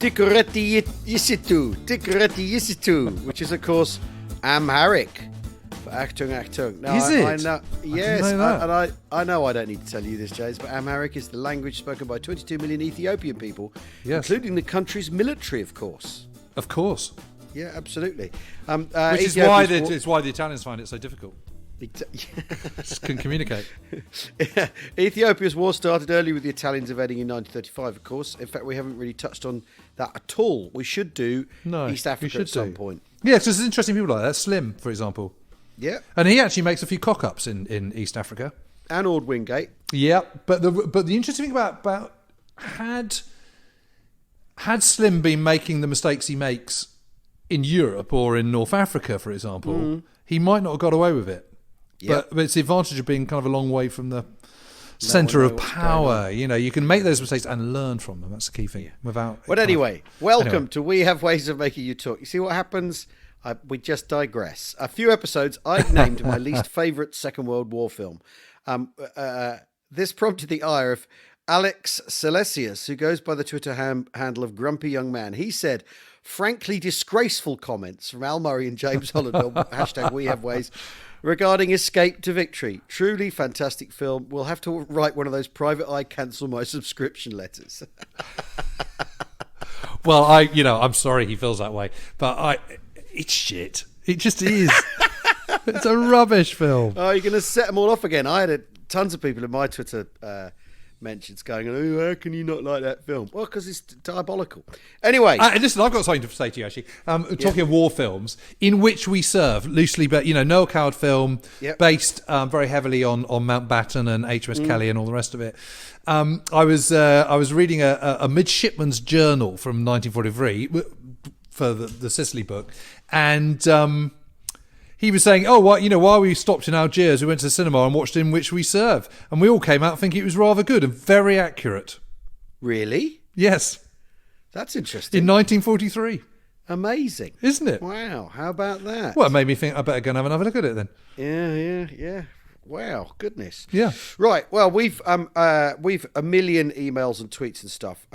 Tikureti Yisitu, which is, of course, Amharic for Achtung. Now, is it? I know, yes, know that. I know I don't need to tell you this, James, but Amharic is the language spoken by 22 million Ethiopian people, including the country's military, of course. Of course. Yeah, absolutely. Which is why the Italians find it so difficult. Just couldn't communicate. Ethiopia's war started early with the Italians invading in 1935, of course. In fact, we haven't really touched on that at all. We should do East Africa at some point. Yeah, because there's interesting people like that. Slim, for example. Yeah. And he actually makes a few cock-ups in East Africa. And Ord Wingate. Yeah, but the interesting thing about had Slim been making the mistakes he makes in Europe or in North Africa, for example, he might not have got away with it. Yep. But it's the advantage of being kind of a long way from the centre of power. You know, you can make those mistakes and learn from them. That's the key thing. But anyway, welcome to We Have Ways of Making You Talk. You see what happens? We just digress. A few episodes, I've named my least favourite Second World War film. This prompted the ire of Alex Silesius, who goes by the Twitter handle of Grumpy Young Man. He said, frankly disgraceful comments from Al Murray and James Holland on hashtag We Have Ways regarding Escape to Victory. Truly fantastic film. We'll have to write one of those private eye cancel my subscription letters. Well, I'm sorry he feels that way, but it's shit. It just is. It's a rubbish film. Oh, you're going to set them all off again. I had tons of people in my Twitter mentions going, oh, how can you not like that film? Well, because it's diabolical. Anyway. Listen, I've got something to say to you, actually. Talking of war films, In Which We Serve, loosely, but Noel Coward film, based very heavily on Mountbatten and HMS Kelly and all the rest of it. I was reading a midshipman's journal from 1943 for the Sicily book, and he was saying, while we stopped in Algiers, we went to the cinema and watched In Which We Serve. And we all came out thinking it was rather good and very accurate. Really? Yes. That's interesting. In 1943. Amazing. Isn't it? Wow. How about that? Well, it made me think I better go and have another look at it then. Yeah. Wow. Goodness. Yeah. Right. Well, we've a million emails and tweets and stuff.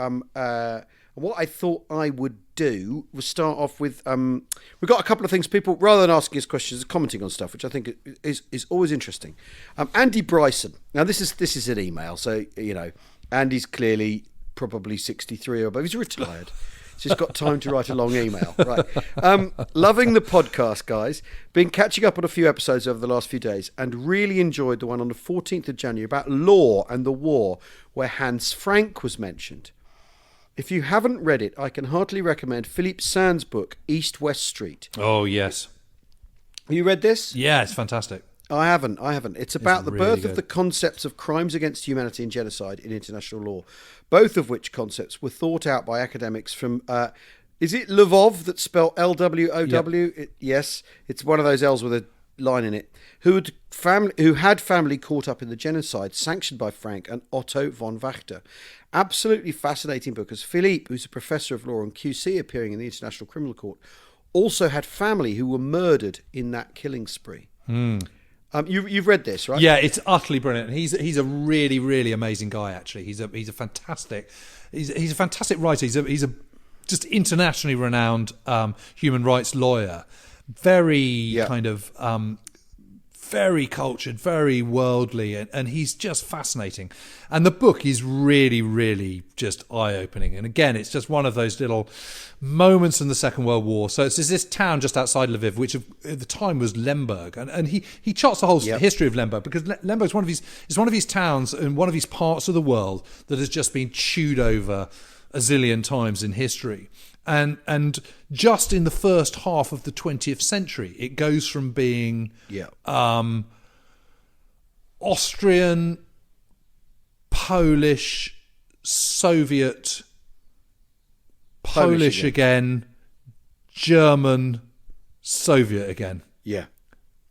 What I thought I would do was start off with we've got a couple of things. People, rather than asking us questions, are commenting on stuff, which I think is always interesting. Andy Bryson. Now this is an email, so Andy's clearly probably 63 or above. He's retired, so he's got time to write a long email. Right. Loving the podcast, guys. Been catching up on a few episodes over the last few days, and really enjoyed the one on the 14th of January about law and the war, where Hans Frank was mentioned. If you haven't read it, I can heartily recommend Philippe Sand's book, East-West Street. Oh, yes. Have you read this? Yeah, it's fantastic. I haven't. It's about the birth good. of the concepts of crimes against humanity and genocide in international law, both of which concepts were thought out by academics from... is it Lvov that's spelled L-W-O-W? Yep. Yes, it's one of those L's with a line in it, who had family caught up in the genocide sanctioned by Frank and Otto von Wachter. Absolutely fascinating book, as Philippe, who's a professor of law and QC appearing in the International Criminal Court, also had family who were murdered in that killing spree. You've read this, right? Yeah, it's utterly brilliant. He's a really, really amazing guy. Actually, he's a fantastic writer. He's a just internationally renowned human rights lawyer. Very kind of very cultured, very worldly, and he's just fascinating. And the book is really, really just eye-opening. And again, it's just one of those little moments in the Second World War. So it's this town just outside Lviv, which at the time was Lemberg, and he charts the whole history of Lemberg, because Lemberg is one of these towns and one of these parts of the world that has just been chewed over a zillion times in history. And just in the first half of the 20th century, it goes from being Austrian, Polish, Soviet, Polish again, German, Soviet again. Yeah.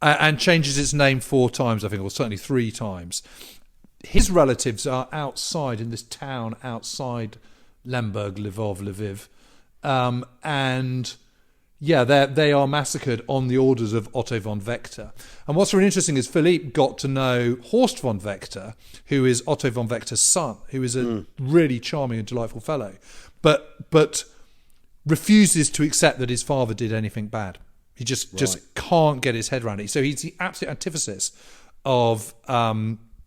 And changes its name 4 times, I think, or certainly 3 times. His relatives are outside in this town outside Lemberg, Lviv. And they are massacred on the orders of Otto von Wachter. And what's really interesting is Philippe got to know Horst von Wachter, who is Otto von Wachter's son, who is a really charming and delightful fellow. But refuses to accept that his father did anything bad. He just can't get his head around it. So he's the absolute antithesis of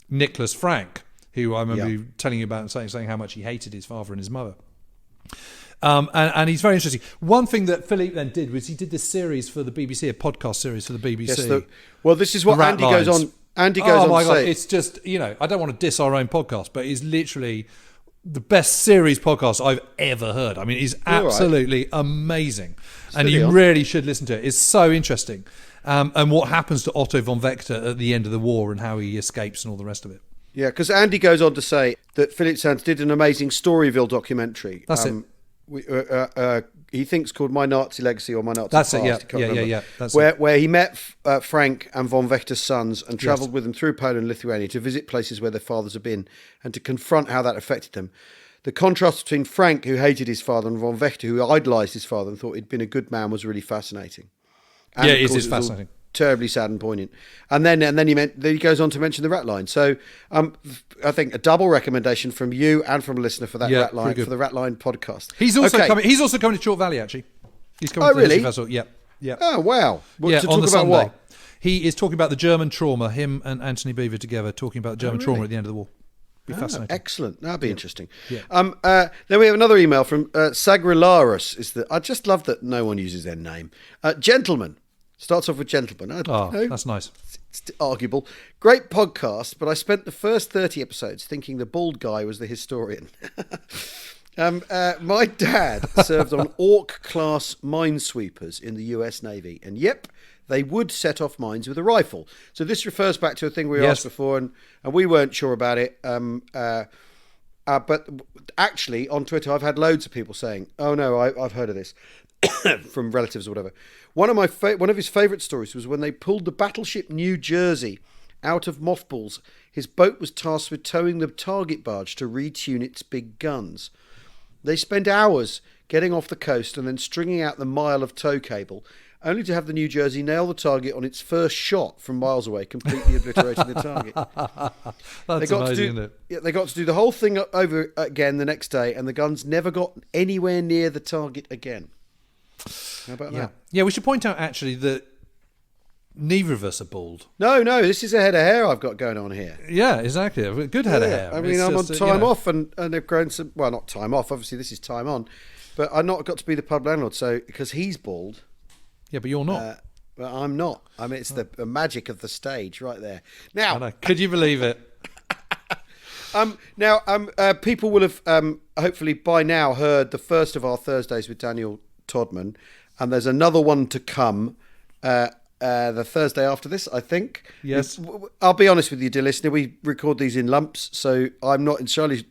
Nicholas Frank, who I remember you telling you about, saying how much he hated his father and his mother. And he's very interesting. One thing that Philippe then did was he did this series for the BBC, a podcast series for the BBC. Yes, well, this is what Andy goes on. Andy goes on to say. It's just, I don't want to diss our own podcast, but it's literally the best series podcast I've ever heard. I mean, it's absolutely amazing. And you really should listen to it. It's so interesting. And what happens to Otto von Vector at the end of the war and how he escapes and all the rest of it. Yeah, because Andy goes on to say that Philip Sands did an amazing Storyville documentary. That's it. He thinks called My Nazi Legacy or My Nazi That's Past. it, yeah. That's where he met Frank and von Vector's sons and travelled with them through Poland and Lithuania to visit places where their fathers had been and to confront how that affected them. The contrast between Frank, who hated his father, and von Vector, who idolised his father and thought he'd been a good man, was really fascinating. And it is fascinating. Terribly sad and poignant. And then he goes on to mention the rat line. So I think a double recommendation from you and from a listener for that rat line, for the rat line podcast. He's also coming. He's also coming to Chalk Valley, actually. He's coming to the History Festival. Yeah. Oh wow. To talk on the about Sunday. what? He is talking about the German trauma. Him and Anthony Beaver together talking about German trauma at the end of the war. Be fascinating. Excellent. That'd be interesting. Yeah. Then we have another email from Sagrilarus. I just love that no one uses their name. Gentleman. Starts off with gentleman. That's nice. It's arguable. Great podcast, but I spent the first 30 episodes thinking the bald guy was the historian. My dad served on Orc-class minesweepers in the US Navy, and they would set off mines with a rifle. So this refers back to a thing we asked before, and we weren't sure about it. But actually, on Twitter, I've had loads of people saying, "Oh no, I've heard of this," from relatives or whatever. One of his favourite stories was when they pulled the battleship New Jersey out of mothballs. His boat was tasked with towing the target barge to retune its big guns. They spent hours getting off the coast and then stringing out the mile of tow cable, only to have the New Jersey nail the target on its first shot from miles away, completely obliterating the target. That's amazing, isn't it? Yeah, they got to do the whole thing over again the next day, and the guns never got anywhere near the target again. How about that? Yeah, we should point out actually that neither of us are bald. No, this is a head of hair I've got going on here. Yeah, exactly. A good head of hair. I mean, I'm on time off and they've grown some... Well, not time off. Obviously, this is time on. But I've not got to be the pub landlord, so because he's bald... Yeah, but you're not. But I'm not. I mean, it's the magic of the stage right there. Now... I know. Could you believe it? People will have hopefully by now heard the first of our Thursdays with Daniel Todman, and there's another one to come the Thursday after this, I think. Yes. I'll be honest with you, dear listener, we record these in lumps, so I'm not entirely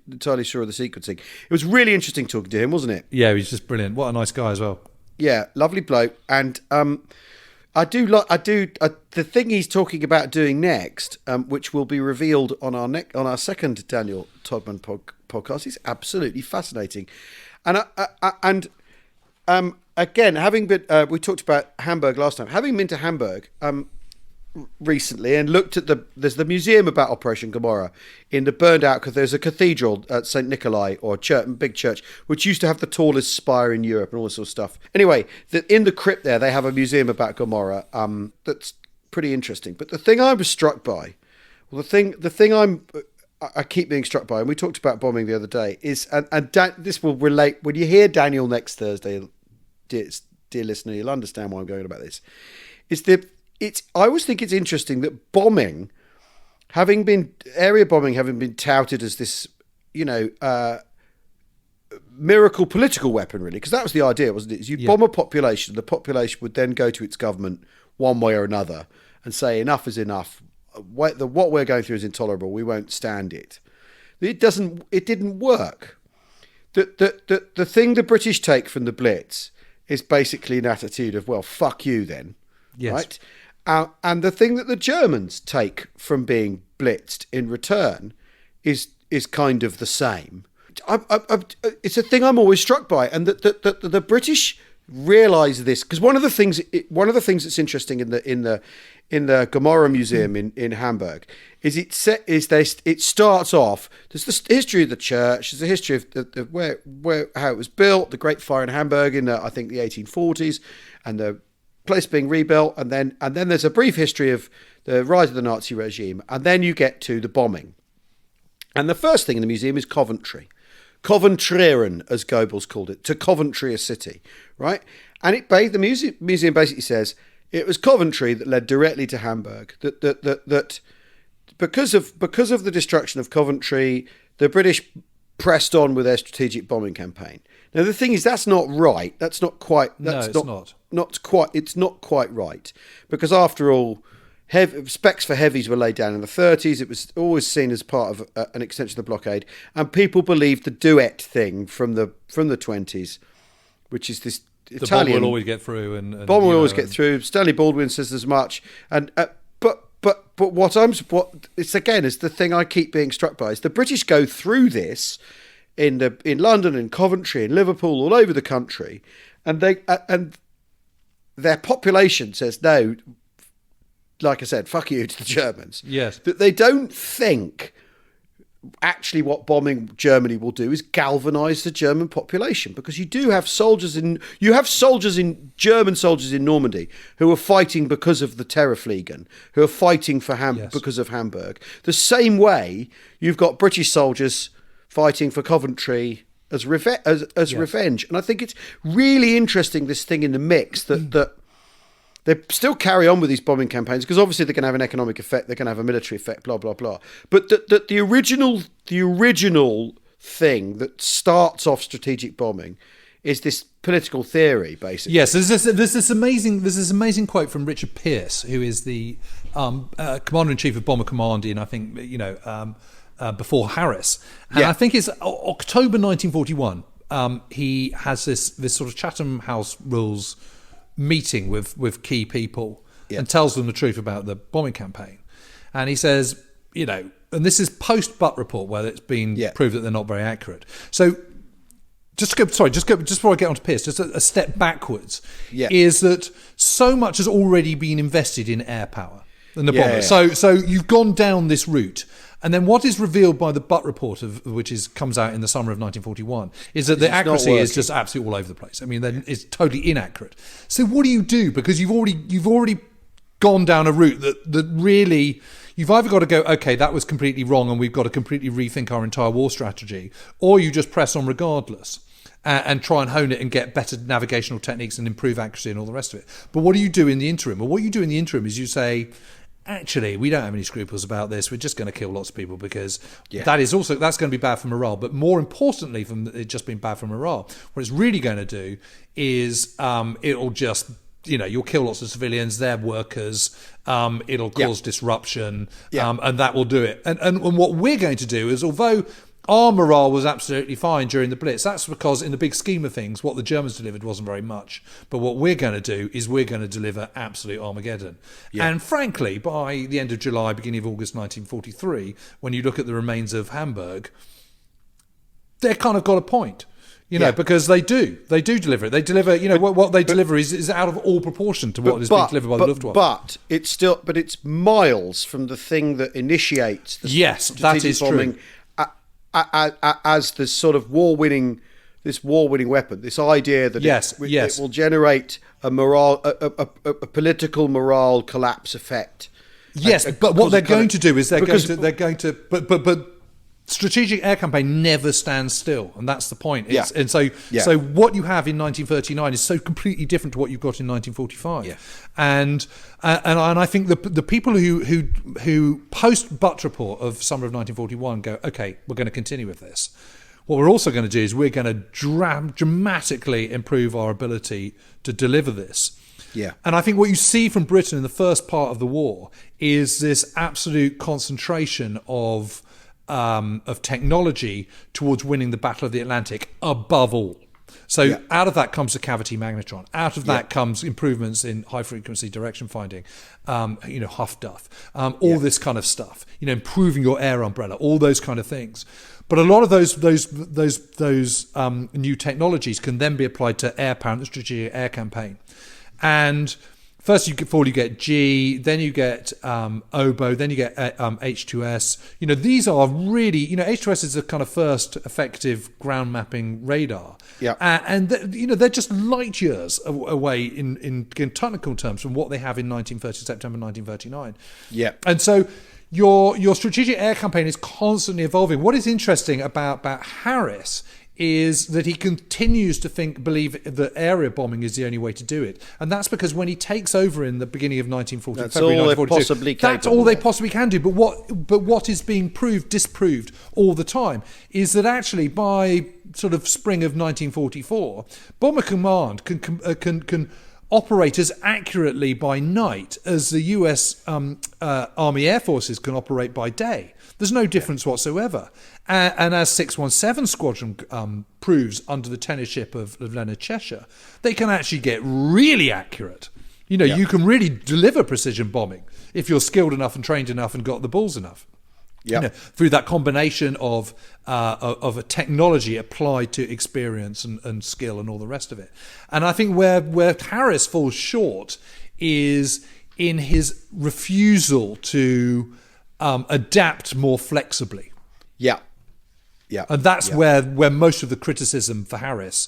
sure of the sequencing. It was really interesting talking to him, wasn't it? Yeah, he was just brilliant. What a nice guy as well. Yeah, lovely bloke. And the thing he's talking about doing next, which will be revealed on our second Daniel Todman podcast, is absolutely fascinating. And again, having been, we talked about Hamburg last time. Having been to Hamburg recently and looked at there's the museum about Operation Gomorrah in the burned out, because there's a cathedral at St. Nikolai, or big church, which used to have the tallest spire in Europe and all this sort of stuff. Anyway, in the crypt there, they have a museum about Gomorrah that's pretty interesting. But the thing I was struck by, the thing I keep being struck by, and we talked about bombing the other day, is, this will relate, when you hear Daniel next Thursday, dear listener, you'll understand why I'm going about this, I always think it's interesting that area bombing having been touted as this, miracle political weapon, really, because that was the idea, wasn't it? Is you bomb a population, the population would then go to its government one way or another and say enough is enough. What we're going through is intolerable. We won't stand it. It didn't work. The thing the British take from the Blitz is basically an attitude of, well, fuck you then. Yes. Right? And the thing that the Germans take from being blitzed in return is kind of the same. It's a thing I'm always struck by, and that the British realize this, because one of the things that's interesting in the Gomorrah Museum in Hamburg is it starts off. There's the history of the church. There's the history of where how it was built, the Great Fire in Hamburg in I think the 1840s, and the place being rebuilt, and then there's a brief history of the rise of the Nazi regime, and then you get to the bombing. And the first thing in the museum is Coventry. Coventrieren, as Goebbels called it, to Coventry a city, right? And the museum basically says it was Coventry that led directly to Hamburg. That because of the destruction of Coventry, the British pressed on with their strategic bombing campaign. Now the thing is, that's not right. That's not quite. It's not quite right, because after all, specs for heavies were laid down in the 30s. It was always seen as part of an extension of the blockade, and people believed the duet thing from the 20s, which is this Italian. The bomb will always get through, and bomb will always get through. Stanley Baldwin says as much, and but what it's again is the thing I keep being struck by is the British go through this in London, in Coventry, in Liverpool, all over the country, and their population says no. Like I said, fuck you to the Germans. Yes. That they don't think actually what bombing Germany will do is galvanise the German population, because you have German soldiers in Normandy who are fighting because of the Terrorfliegen, who are fighting for because of Hamburg. The same way you've got British soldiers fighting for Coventry as revenge. And I think it's really interesting, this thing in the mix that they still carry on with these bombing campaigns, because obviously they're going to have an economic effect, they're going to have a military effect, blah, blah, blah. But the original thing that starts off strategic bombing is this political theory, basically. Yes, there's this amazing quote from Richard Pearce, who is the Commander-in-Chief of Bomber Command in, I think, before Harris. And I think it's October 1941. He has this sort of Chatham House rules meeting with key people and tells them the truth about the bombing campaign. And he says, and this is post-Butt report, where it's been proved that they're not very accurate. So just before I get on to Pearce, just a step backwards, is that so much has already been invested in air power and the bombers. So you've gone down this route. And then what is revealed by the Butt report, comes out in the summer of 1941, is that the accuracy is just absolutely all over the place. I mean, it's totally inaccurate. So what do you do? Because you've already gone down a route that really, you've either got to go, okay, that was completely wrong, and we've got to completely rethink our entire war strategy, or you just press on regardless and try and hone it and get better navigational techniques and improve accuracy and all the rest of it. But what do you do in the interim? Well, what you do in the interim is you say, actually, we don't have any scruples about this. We're just going to kill lots of people, because that's going to be bad for morale. But more importantly, from it just being bad for morale, what it's really going to do is it'll just, you'll kill lots of civilians, they're workers, it'll cause disruption, and that will do it. And what we're going to do is, although our morale was absolutely fine during the Blitz, that's because in the big scheme of things, what the Germans delivered wasn't very much. But what we're going to do is we're going to deliver absolute Armageddon. And frankly, by the end of July, beginning of August 1943, when you look at the remains of Hamburg, they've kind of got a point. Because they do deliver it. They deliver, what they deliver is out of all proportion to what is being delivered by the Luftwaffe. But it's miles from the thing that initiates the strategic bombing. True. As this sort of war-winning weapon, this idea that it will generate a political morale collapse effect. Yes, but what they're going to do is but strategic air campaign never stands still, and that's the point. So what you have in 1939 is so completely different to what you've got in 1945. And I think the people who post Butt report of summer of 1941 go, okay, we're going to continue with this. What we're also going to do is we're going to dramatically improve our ability to deliver this. And I think what you see from Britain in the first part of the war is this absolute concentration of technology towards winning the Battle of the Atlantic above all. So out of that comes the cavity magnetron. Out of that comes improvements in high frequency direction finding, Huff Duff, all this kind of stuff. Improving your air umbrella, all those kind of things. But a lot of those new technologies can then be applied to air power, the strategic air campaign. And first you get G, then you get OBO, then you get H2S. These are really, H2S is the kind of first effective ground mapping radar. Yeah. And they're just light years away in technical terms from what they have in September 1939. Yeah. And so your strategic air campaign is constantly evolving. What is interesting about Harris is that he continues to believe that area bombing is the only way to do it. And that's because when he takes over in the beginning of 1940, that's February all 1942, that's all they possibly can do. But what is being disproved all the time is that actually by sort of spring of 1944, Bomber Command can operate as accurately by night as the US Army Air Forces can operate by day. There's no difference whatsoever. And as 617 Squadron proves under the tenureship of Leonard Cheshire, they can actually get really accurate. You can really deliver precision bombing if you're skilled enough and trained enough and got the balls enough. Through that combination of a technology applied to experience and skill and all the rest of it. And I think where Harris falls short is in his refusal to adapt more flexibly. Yeah. And that's where most of the criticism for Harris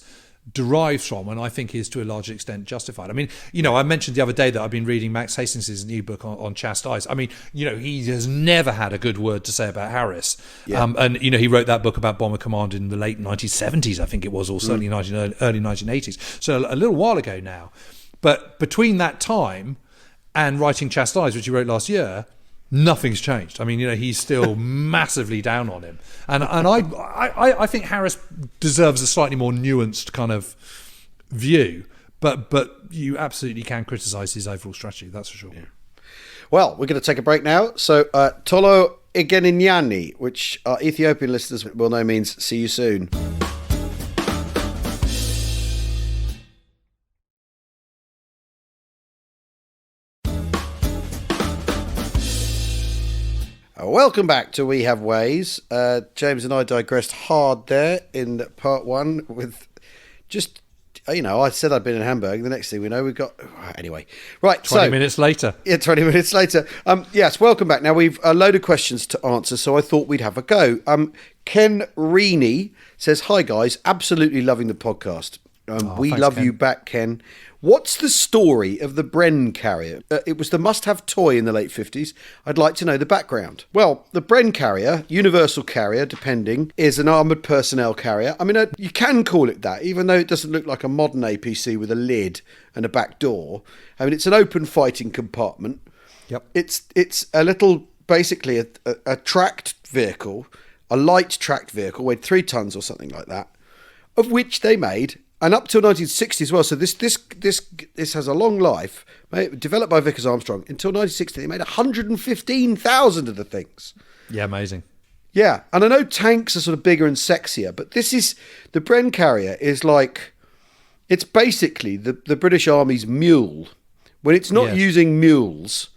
derives from, and I think is to a large extent justified. I mean, I mentioned the other day that I've been reading Max Hastings' new book on Chastise. I mean, he has never had a good word to say about Harris. And he wrote that book about Bomber Command in the late 1970s, I think it was, or certainly early 1980s. So a little while ago now. But between that time and writing Chastise, which he wrote last year, nothing's changed. I mean, he's still massively down on him. And I think Harris deserves a slightly more nuanced kind of view. But you absolutely can criticise his overall strategy, that's for sure. Yeah. Well, we're going to take a break now. So, Tolo Igeninyani, which our Ethiopian listeners will know means see you soon. Welcome back to We Have Ways. James and I digressed hard there in part one with just, I said I'd been in Hamburg. The next thing we know, we've got... Anyway. Right, 20 minutes later. Yeah, 20 minutes later. Yes, welcome back. Now, we've a load of questions to answer, so I thought we'd have a go. Ken Reaney says, hi, guys. Absolutely loving the podcast. We thanks, love Ken. you back, Ken. What's the story of the Bren carrier? It was the must-have toy in the late 50s. I'd like to know the background. Well, the Bren carrier, universal carrier, depending, is an armoured personnel carrier. I mean, you can call it that, even though it doesn't look like a modern APC with a lid and a back door. I mean, it's an open fighting compartment. Yep. It's a little, basically, a tracked vehicle, a light tracked vehicle, weighed 3 tons or something like that, of which they made... And up till 1960 as well. So this has a long life. Developed by Vickers Armstrong. Until 1960, they made 115,000 of the things. Yeah, amazing. Yeah, and I know tanks are sort of bigger and sexier, but this is... The Bren carrier is like... It's basically the British Army's mule. When it's not using mules,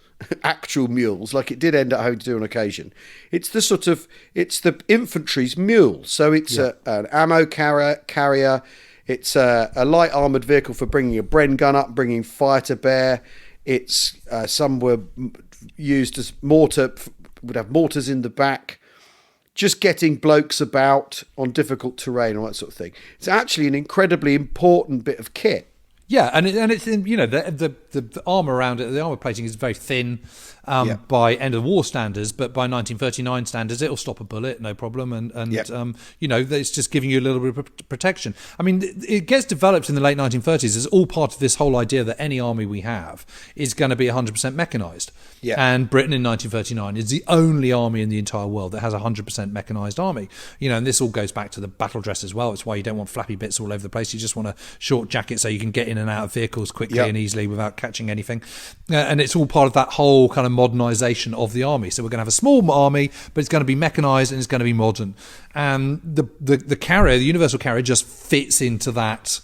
actual mules, like it did end up having to do on occasion, it's the infantry's mule. So it's an ammo carrier. It's a light armoured vehicle for bringing a Bren gun up, bringing fire to bear. It's some were used as would have mortars in the back, just getting blokes about on difficult terrain, all that sort of thing. It's actually an incredibly important bit of kit. Yeah, and it's in, the armour around it, the armour plating is very thin by end of war standards, but by 1939 standards, it'll stop a bullet, no problem, and it's just giving you a little bit of protection. I mean, it gets developed in the late 1930s as all part of this whole idea that any army we have is going to be 100% mechanised. Yeah. And Britain in 1939 is the only army in the entire world that has a 100% mechanised army. And this all goes back to the battle dress as well. It's why you don't want flappy bits all over the place. You just want a short jacket so you can get in and out of vehicles quickly and easily without catching anything. And it's all part of that whole kind of modernisation of the army. So we're going to have a small army, but it's going to be mechanised and it's going to be modern. And the carrier, the universal carrier, just fits into that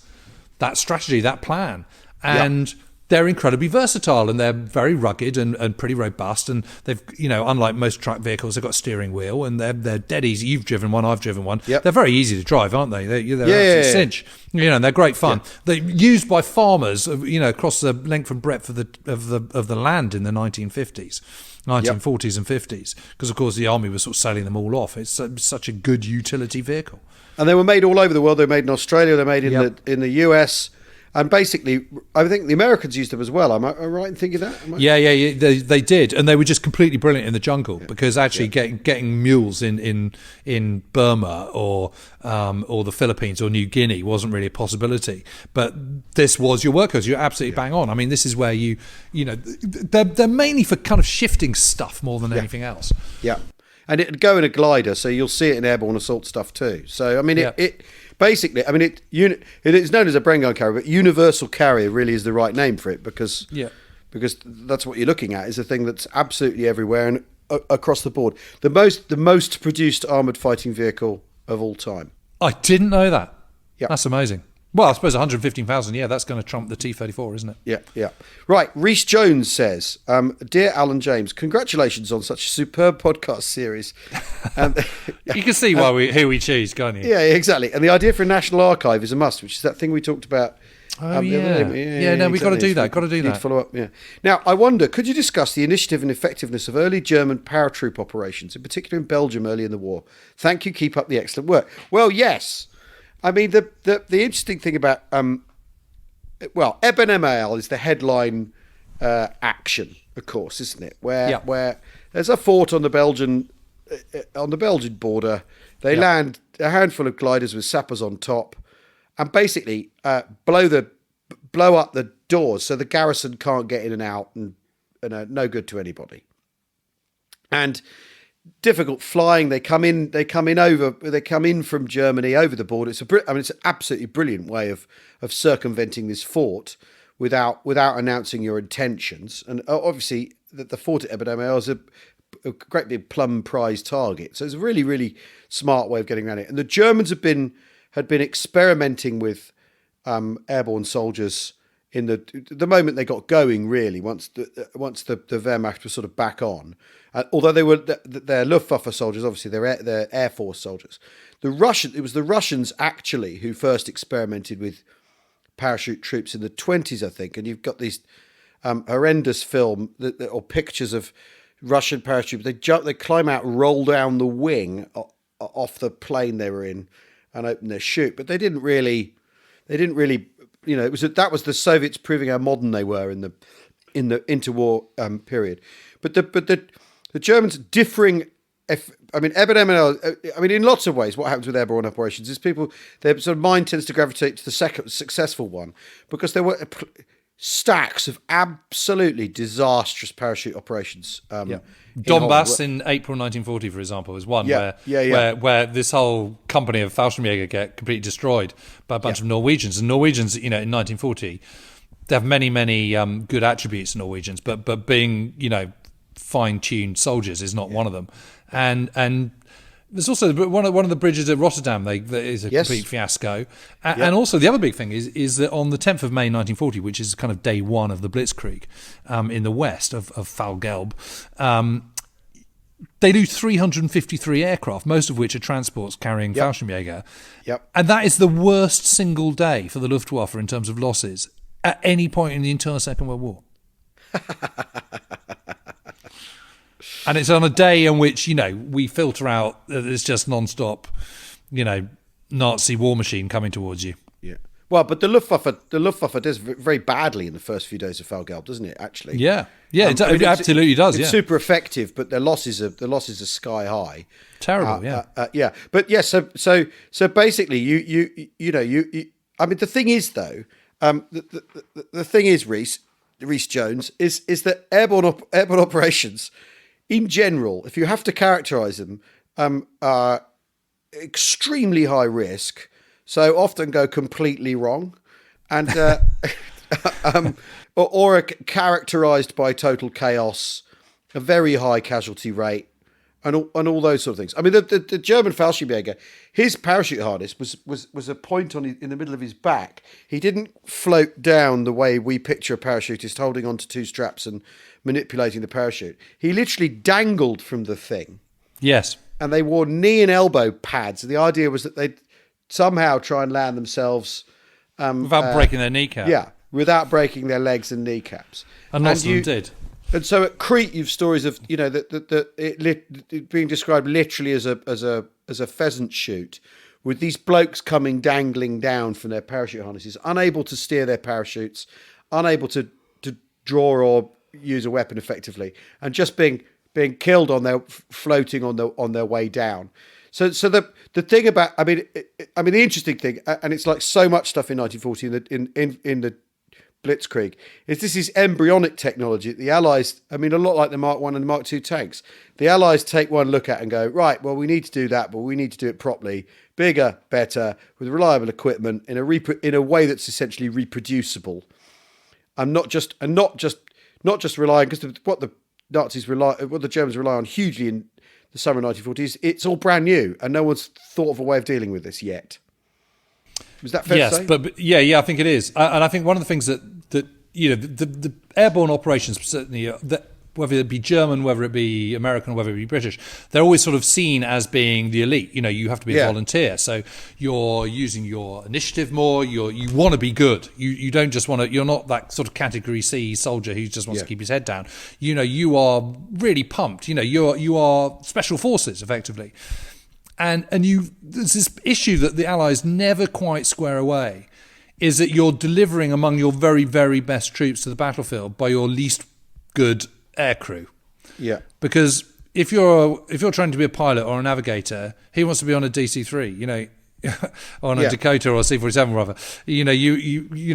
strategy, that plan. And they're incredibly versatile, and they're very rugged and pretty robust. And they've, unlike most truck vehicles, they've got a steering wheel, and they're dead easy. You've driven one, I've driven one. Yep. They're very easy to drive, aren't they? They're absolute cinch. And they're great fun. Yeah. They're used by farmers, across the length and breadth of the land in the 1950s. 1940s and 50s, because of course the army was sort of selling them all off. It's such a good utility vehicle, and they were made all over the world. They were made in Australia. They're made in the US. And basically, I think the Americans used them as well. Am I right in thinking that? Yeah. They did, and they were just completely brilliant in the jungle because actually getting mules in Burma or the Philippines or New Guinea wasn't really a possibility. But this was your workhorse. You're absolutely bang on. I mean, this is where they're mainly for kind of shifting stuff more than anything else. Yeah, and it'd go in a glider, so you'll see it in airborne assault stuff too. So I mean, it basically, I mean, it is known as a brain gun carrier, but universal carrier really is the right name for it because that's what you're looking at, is a thing that's absolutely everywhere and across the board. The most produced armoured fighting vehicle of all time. I didn't know that. Yeah. That's amazing. Well, I suppose 115,000, that's going to trump the T-34, isn't it? Yeah. Right, Rhys Jones says, Dear Alan James, congratulations on such a superb podcast series. You can see who we choose, can't you? Yeah, exactly. And the idea for a national archive is a must, which is that thing we talked about. No, we've got to do that. Need to follow up, Now, I wonder, could you discuss the initiative and effectiveness of early German paratroop operations, in particular in Belgium early in the war? Thank you, keep up the excellent work. Well, yes. I mean, the interesting thing about Eben Emael is the headline action, of course, isn't it? Where there's a fort on the Belgian border. They land a handful of gliders with sappers on top, and basically blow up the doors so the garrison can't get in and out, and are no good to anybody. And difficult flying. They come in from Germany over the border. It's an absolutely brilliant way of circumventing this fort without announcing your intentions. And obviously, the fort at Eben Emael is a great big plum prize target. So it's a really, really smart way of getting around it. And the Germans had been experimenting with airborne soldiers in the moment they got going. Really, once the Wehrmacht was sort of back on. Although they're Luftwaffe soldiers, obviously they're Air Force soldiers. It was the Russians actually who first experimented with parachute troops in the 1920s, I think. And you've got these horrendous film or pictures of Russian paratroopers. They climb out, roll down the wing off the plane they were in, and open their chute. But they didn't really. That was the Soviets proving how modern they were in the interwar period. But the Germans differing. Eben Emael. In lots of ways, what happens with airborne operations is their sort of mind tends to gravitate to the second successful one, because there were stacks of absolutely disastrous parachute operations. Donbass in April 1940, for example, is one where this whole company of Fallschirmjäger get completely destroyed by a bunch of Norwegians. And Norwegians, in 1940, they have many, many good attributes, Norwegians, but being, fine-tuned soldiers is not one of them. And there's also one of the bridges at Rotterdam that is a complete fiasco. And also the other big thing is that on the 10th of May 1940, which is kind of day one of the Blitzkrieg in the west of Fall Gelb, they lose 353 aircraft, most of which are transports carrying Fallschirmjäger. Yep. And that is the worst single day for the Luftwaffe in terms of losses at any point in the entire Second World War. And it's on a day in which, we filter out that it's just non-stop, Nazi war machine coming towards you. Yeah. Well, but the Luftwaffe does very badly in the first few days of Fall Gelb, doesn't it, actually? Yeah. Yeah, it absolutely does, It's super effective, but their losses are sky high. Terrible, yeah. But so basically the thing is though, the thing is, Rhys Jones, is that airborne operations in general, if you have to characterise them, are extremely high risk, so often go completely wrong, and or are characterised by total chaos, a very high casualty rate, and all those sort of things. I mean, the German Fallschirmjäger, his parachute harness was a point in the middle of his back. He didn't float down the way we picture a parachutist holding onto two straps and manipulating the parachute. He literally dangled from the thing. Yes. And they wore knee and elbow pads. And the idea was that they'd somehow try and land themselves... without breaking their kneecap. Yeah, without breaking their legs and kneecaps. And lots of them did. And so at Crete, you've stories of it being described literally as a pheasant shoot, with these blokes coming dangling down from their parachute harnesses, unable to steer their parachutes, unable to draw or use a weapon effectively, and just being killed floating on their way down. So the thing about the interesting thing, and it's like so much stuff in 1940 in the Blitzkrieg, is this is embryonic technology that the Allies, a lot like the Mark I and the Mark II tanks, the Allies take one look at and go, right, well, we need to do that, but we need to do it properly, bigger, better, with reliable equipment, in a way that's essentially reproducible, and not just relying, because what the Germans rely on hugely in the summer of 1940s, it's all brand new, and no one's thought of a way of dealing with this yet. Was that fair to say? But yeah, I think it is. And I think one of the things that the airborne operations, certainly, whether it be German, whether it be American, or whether it be British, they're always sort of seen as being the elite. You have to be a volunteer. So you're using your initiative more. You want to be good. You don't just want to, you're not that sort of category C soldier who just wants to keep his head down. You are really pumped. You are special forces, effectively. And there's this issue that the Allies never quite square away, is that you're delivering among your very, very best troops to the battlefield by your least good aircrew. Yeah. Because if you're trying to be a pilot or a navigator, he wants to be on a DC-3, on a Dakota or a C-47 rather.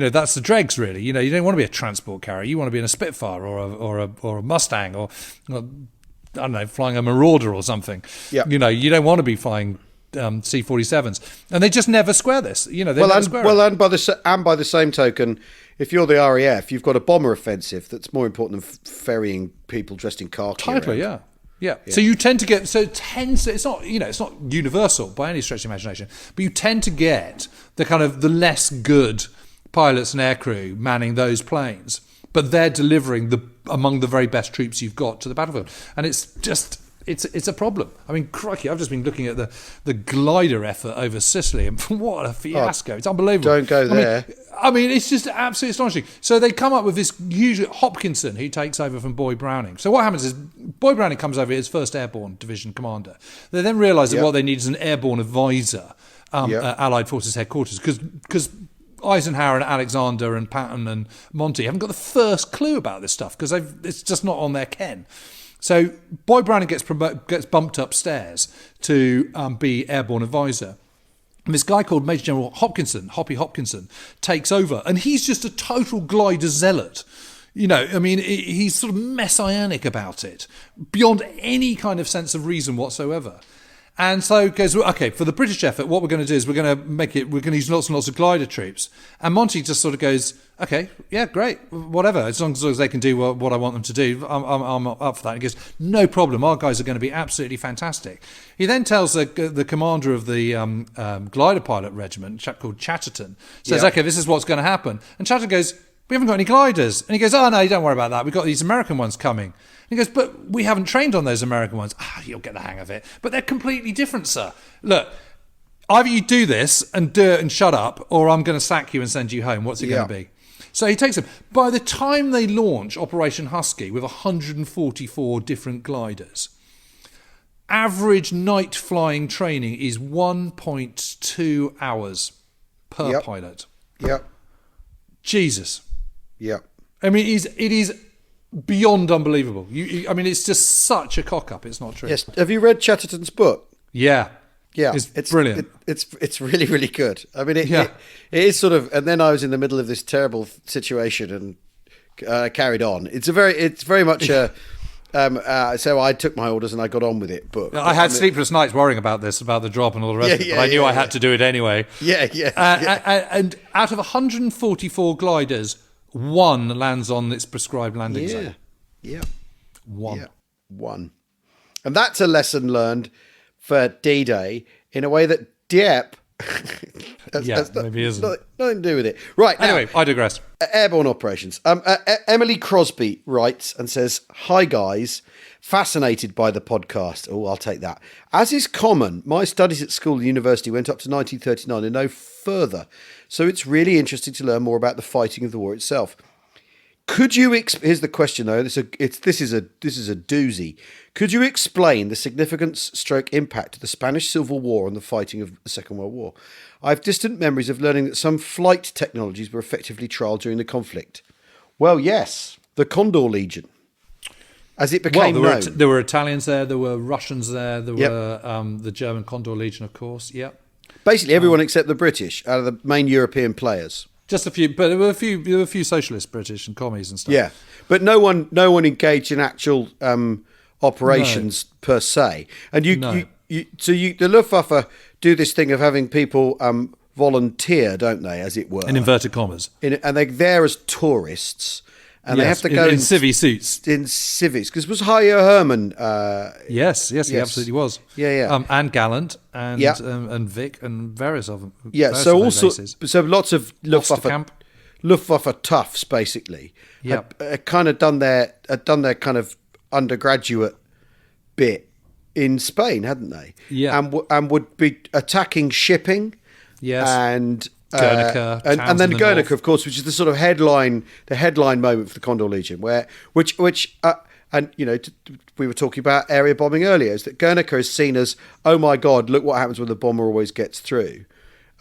That's the dregs really. You don't want to be a transport carrier. You want to be in a Spitfire or a Mustang or I don't know, flying a Marauder or something. Yeah. You don't want to be flying C-47s, and they just never square this. And by the same token, if you're the RAF, you've got a bomber offensive that's more important than ferrying people dressed in khaki. Totally, yeah. So you tend to get it's not it's not universal by any stretch of the imagination, but you tend to get the kind of the less good pilots and aircrew manning those planes, but they're delivering among the very best troops you've got to the battlefield, and it's a problem. Crikey, I've just been looking at the glider effort over Sicily, and what a fiasco. It's unbelievable. Don't go there. It's just absolutely astonishing. So they come up with this huge Hopkinson, who takes over from Boyd Browning. So what happens is Boyd Browning comes over as 1st Airborne Division Commander. They then realise that what they need is an airborne advisor at Allied Forces Headquarters, because Eisenhower and Alexander and Patton and Monty haven't got the first clue about this stuff, because it's just not on their ken. So Boyd Browning gets bumped upstairs to be airborne advisor. And this guy called Major General Hoppy Hopkinson, takes over, and he's just a total glider zealot. He's sort of messianic about it, beyond any kind of sense of reason whatsoever. And so goes, okay, for the British effort, what we're going to do is we're going to use lots and lots of glider troops. And Monty just sort of goes, okay, yeah, great, whatever, as long as they can do what I want them to do, I'm up for that. And he goes, no problem, our guys are going to be absolutely fantastic. He then tells the commander of the glider pilot regiment, a chap called Chatterton, says, okay, this is what's going to happen. And Chatterton goes, we haven't got any gliders. And he goes, oh, no, don't worry about that, we've got these American ones coming. He goes, but we haven't trained on those American ones. You'll get the hang of it. But they're completely different, sir. Look, either you do this and do it and shut up, or I'm going to sack you and send you home. What's it going to be? So he takes them. By the time they launch Operation Husky with 144 different gliders, average night flying training is 1.2 hours per pilot. Yep. Jesus. Yep. It is beyond unbelievable. It's just such a cock-up. It's not true. Yes. Have you read Chatterton's book? Yeah. It's brilliant. It's really, really good. It is sort of. And then I was in the middle of this terrible situation and carried on. It's very much a. So I took my orders and I got on with it. But I had sleepless nights worrying about the drop and all the rest of it. But I knew I had to do it anyway. Yeah. And out of 144 gliders, one lands on its prescribed landing zone. Yeah. One. Yeah. One. And that's a lesson learned for D-Day in a way that Dieppe maybe isn't. Nothing to do with it. Right. Now, Anyway, I digress. Airborne operations. Emily Crosby writes and says, "Hi guys, fascinated by the podcast." Oh, I'll take that. As is common, my studies at school and university went up to 1939 and no further. So it's really interesting to learn more about the fighting of the war itself. Could you? Here's the question though. This is a doozy. Could you explain the significance, impact of the Spanish Civil War on the fighting of the Second World War? I have distant memories of learning that some flight technologies were effectively trialled during the conflict. Well, yes, the Condor Legion, as it became known. There were Italians there. There were Russians there. There were the German Condor Legion, of course. Yep. Basically, everyone except the British, out of the main European players. Just a few, but there were a few socialist British and commies and stuff. Yeah, but no one engaged in actual operations per se. And the Luftwaffe do this thing of having people volunteer, don't they, as it were, in inverted commas, and they're there as tourists, and they have to go in civvy suits, in civics. Because was Javier Herman? Yes, he absolutely was. Yeah. And Gallant and Vic and various of them. Yeah, so lots of Luftwaffe toughs basically. Had kind of done their kind of undergraduate bit in Spain, hadn't they? Yeah, and would be attacking shipping. Yes, and Guernica, and then Guernica, of course, which is the sort of headline moment for the Condor Legion, which and we were talking about area bombing earlier, is that Guernica is seen as, oh my God, look what happens when the bomber always gets through.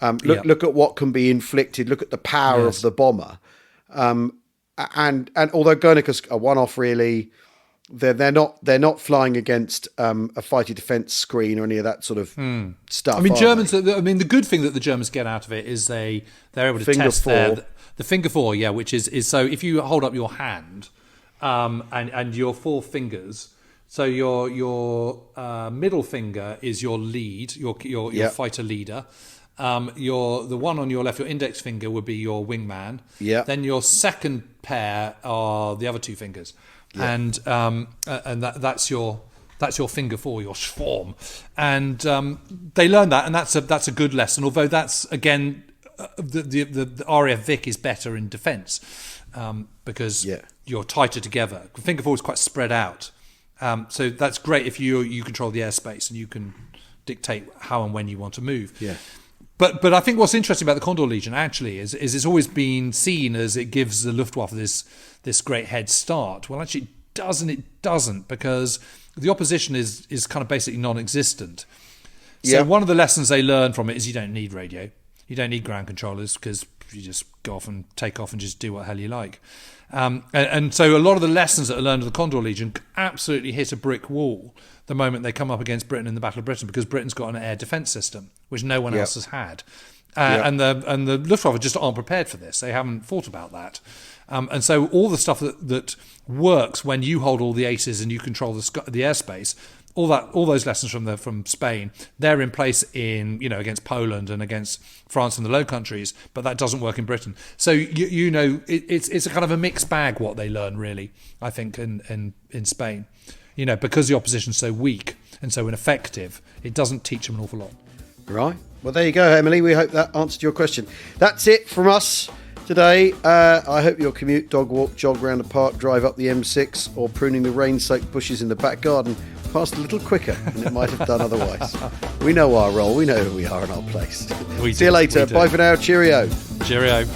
Look at what can be inflicted. Look at the power of the bomber. And although Guernica's a one-off, really, they're not flying against a fighter defense screen or any of that sort of stuff. I mean, the good thing that the Germans get out of it is they're able to test the finger four, which is so if you hold up your hand and your four fingers. So your middle finger is your lead, your fighter leader. The one on your left, your index finger, would be your wingman. Yeah. Then your second pair are the other two fingers, and that's your finger four, your Schwarm. And they learn that, and that's a good lesson. Although that's again, the RAF Vic is better in defence because you're tighter together. Finger four is quite spread out. So that's great if you control the airspace and you can dictate how and when you want to move. Yeah. But I think what's interesting about the Condor Legion actually is it's always been seen as it gives the Luftwaffe this great head start. Well, actually it doesn't because the opposition is kind of basically non-existent. So one of the lessons they learn from it is you don't need radio. You don't need ground controllers because you just go off and take off and just do what the hell you like. And so a lot of the lessons that are learned of the Condor Legion absolutely hit a brick wall the moment they come up against Britain in the Battle of Britain, because Britain's got an air defence system which no one else has had, and the Luftwaffe just aren't prepared for this. They haven't thought about that, and so all the stuff that works when you hold all the aces and you control the airspace. All those lessons from Spain, they're in place in against Poland and against France and the Low Countries, but that doesn't work in Britain. So it's a kind of a mixed bag what they learn, really. I think in Spain, because the opposition's so weak and so ineffective, it doesn't teach them an awful lot. Right. Well, there you go, Emily. We hope that answered your question. That's it from us today. I hope your commute, dog walk, jog around the park, drive up the M6, or pruning the rain-soaked bushes in the back garden passed a little quicker than it might have done otherwise. We know our role. We know who we are in our place. See you later. Bye for now. Cheerio. Cheerio.